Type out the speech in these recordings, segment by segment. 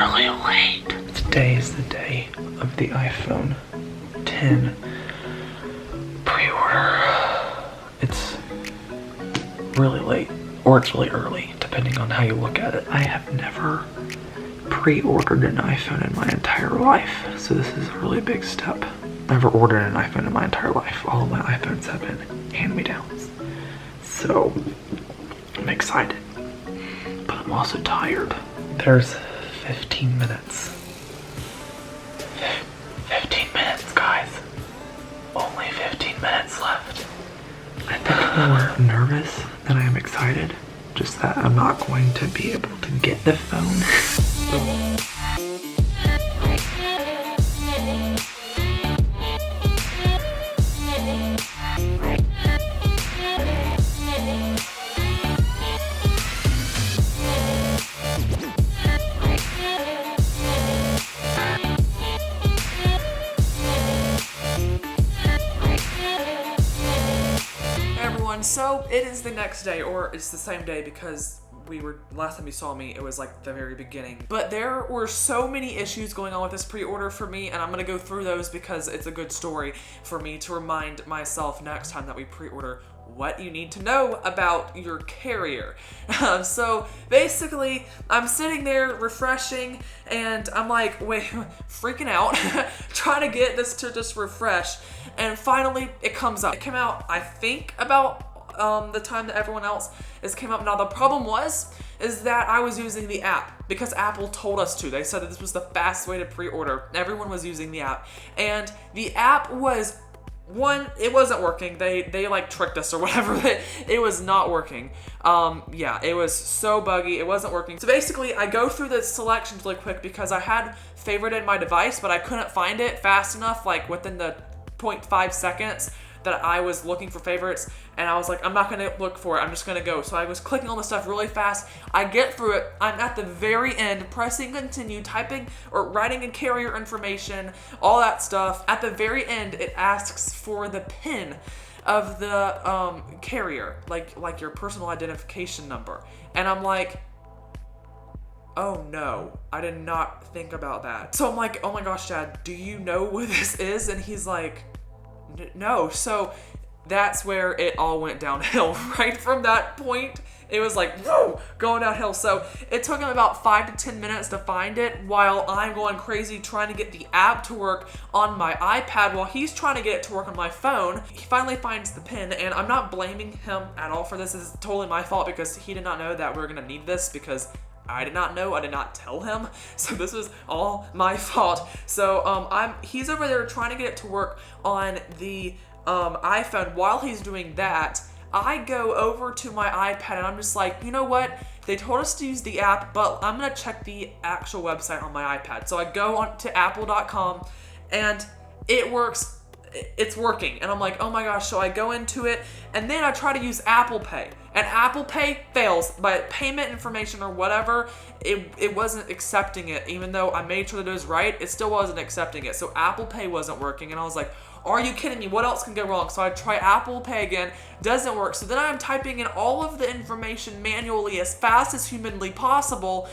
really late. Today is the day of the iPhone 10 pre-order. It's really late, or it's really early, depending on how you look at it. I have never pre-ordered an iPhone in my entire life, so this is a really big step. I've never ordered an iPhone in my entire life. All of my iPhones have been hand-me-downs. So, I'm excited, but I'm also tired. There's 15 minutes. 15 minutes, guys. Only 15 minutes left. I think I'm more nervous than I am excited. Just that I'm not going to be able to get the phone. So it is the next day, or it's the same day because last time you saw me, it was like the very beginning. But there were so many issues going on with this pre-order for me, and I'm gonna go through those because it's a good story for me to remind myself next time that we pre-order what you need to know about your carrier. So basically, I'm sitting there refreshing, and I'm like, wait, freaking out, trying to get this to just refresh, and finally it comes up. It came out, I think, about the time that everyone else came up. Now the problem is that I was using the app because Apple told us to. They said that this was the fastest way to pre-order. Everyone was using the app, and the app was it wasn't working. They like tricked us or whatever. It was not working. Yeah, it was so buggy. It wasn't working. So basically, I go through the selections really quick because I had favorited my device, but I couldn't find it fast enough, like within the 0.5 seconds that I was looking for favorites, and I was like, I'm not gonna look for it, I'm just gonna go. So I was clicking on the stuff really fast. I get through it, I'm at the very end, pressing continue, typing or writing in carrier information, all that stuff. At the very end, it asks for the PIN of the carrier, like your personal identification number. And I'm like, oh no, I did not think about that. So I'm like, oh my gosh, Dad, do you know what this is? And he's like, no. So that's where it all went downhill. Right from that point, it was like, whoa, going downhill. So it took him about 5 to 10 minutes to find it, while I'm going crazy trying to get the app to work on my iPad while he's trying to get it to work on my phone. He finally finds the PIN, and I'm not blaming him at all for this. This is totally my fault because he did not know that we were gonna need this, because I did not know, I did not tell him, so this was all my fault. So he's over there trying to get it to work on the iPhone. While he's doing that, I go over to my iPad and I'm just like, you know what? They told us to use the app, but I'm gonna check the actual website on my iPad. So I go on to apple.com and it works. It's working, and I'm like, oh my gosh. So I go into it, and then I try to use Apple Pay, and Apple Pay fails. But payment information or whatever, it wasn't accepting it. Even though I made sure that it was right, it still wasn't accepting it. So Apple Pay wasn't working, and I was like, are you kidding me? What else can go wrong? So I try Apple Pay again, doesn't work. So then I'm typing in all of the information manually as fast as humanly possible,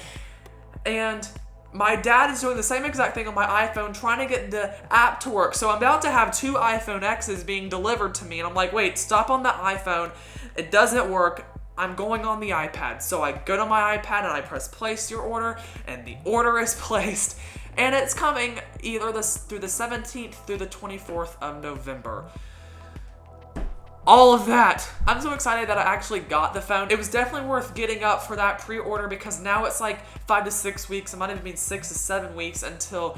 and my dad is doing the same exact thing on my iPhone, trying to get the app to work. So I'm about to have 2 iPhone X's being delivered to me, and I'm like, wait, stop on the iPhone. It doesn't work. I'm going on the iPad. So I go to my iPad and I press place your order, and the order is placed, and it's coming either through the 17th through the 24th of November. All of that. I'm so excited that I actually got the phone. It was definitely worth getting up for that pre-order, because now it's like 5 to 6 weeks. It might even be 6 to 7 weeks until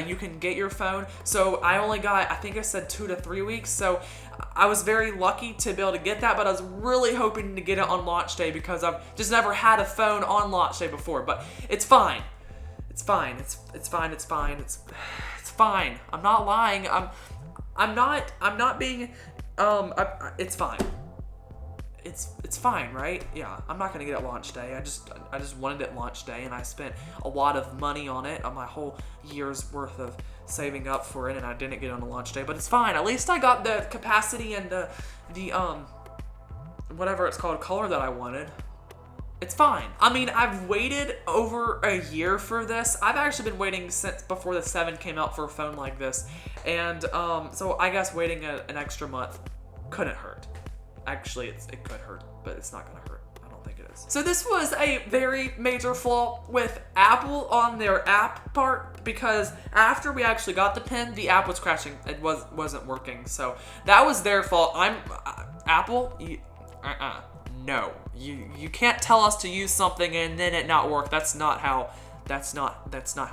you can get your phone. So I only got, I think I said 2 to 3 weeks. So I was very lucky to be able to get that, but I was really hoping to get it on launch day because I've just never had a phone on launch day before. But it's fine. It's fine. It's fine. It's fine. It's fine. I'm not lying. I'm not being. It's fine. It's fine, right? Yeah, I'm not gonna get it launch day. I just wanted it launch day, and I spent a lot of money on it, on my whole year's worth of saving up for it, and I didn't get it on a launch day. But it's fine. At least I got the capacity and the whatever it's called, color that I wanted. It's fine. I mean, I've waited over a year for this. I've actually been waiting since before the 7 came out for a phone like this. And so I guess waiting an extra month couldn't hurt. Actually, it could hurt, but it's not gonna hurt. I don't think it is. So this was a very major flaw with Apple on their app part, because after we actually got the pen, the app was crashing. It wasn't working. So that was their fault. Apple, no. You can't tell us to use something and then it not work. That's not how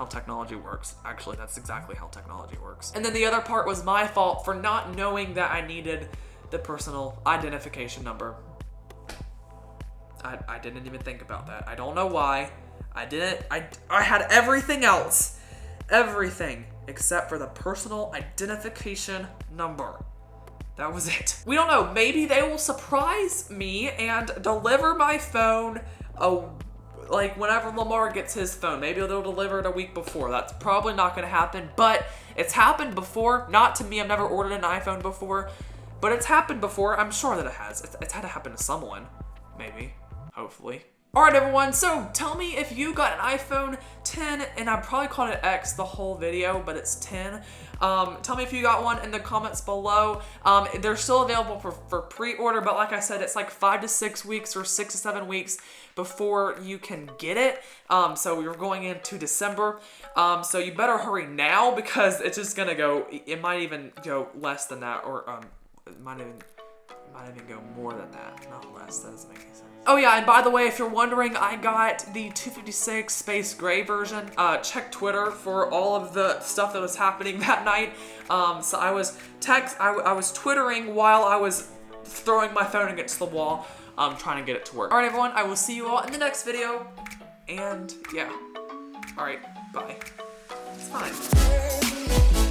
technology works. Actually, that's exactly how technology works. And then the other part was my fault for not knowing that I needed the personal identification number. I didn't even think about that. I don't know why. I didn't. I had everything else. Everything except for the personal identification number. That was it. We don't know. Maybe they will surprise me and deliver my phone like whenever Lamar gets his phone. Maybe they'll deliver it a week before. That's probably not going to happen, but it's happened before. Not to me. I've never ordered an iPhone before, but it's happened before. I'm sure that it has. It's had to happen to someone. Maybe. Hopefully. Alright everyone, so tell me if you got an iPhone 10, and I probably called it X the whole video, but it's 10. Tell me if you got one in the comments below. They're still available for pre-order, but like I said, it's like 5 to 6 weeks or 6 to 7 weeks before you can get it. So we're going into December. So you better hurry now, because it's just gonna go, it might even go less than that, or it might even go more than that, not less. That doesn't make any sense. Oh yeah, and by the way, if you're wondering, I got the 256 Space Gray version. Check Twitter for all of the stuff that was happening that night. So I was twittering while I was throwing my phone against the wall, trying to get it to work. All right, everyone, I will see you all in the next video. And yeah, all right, bye. It's fine.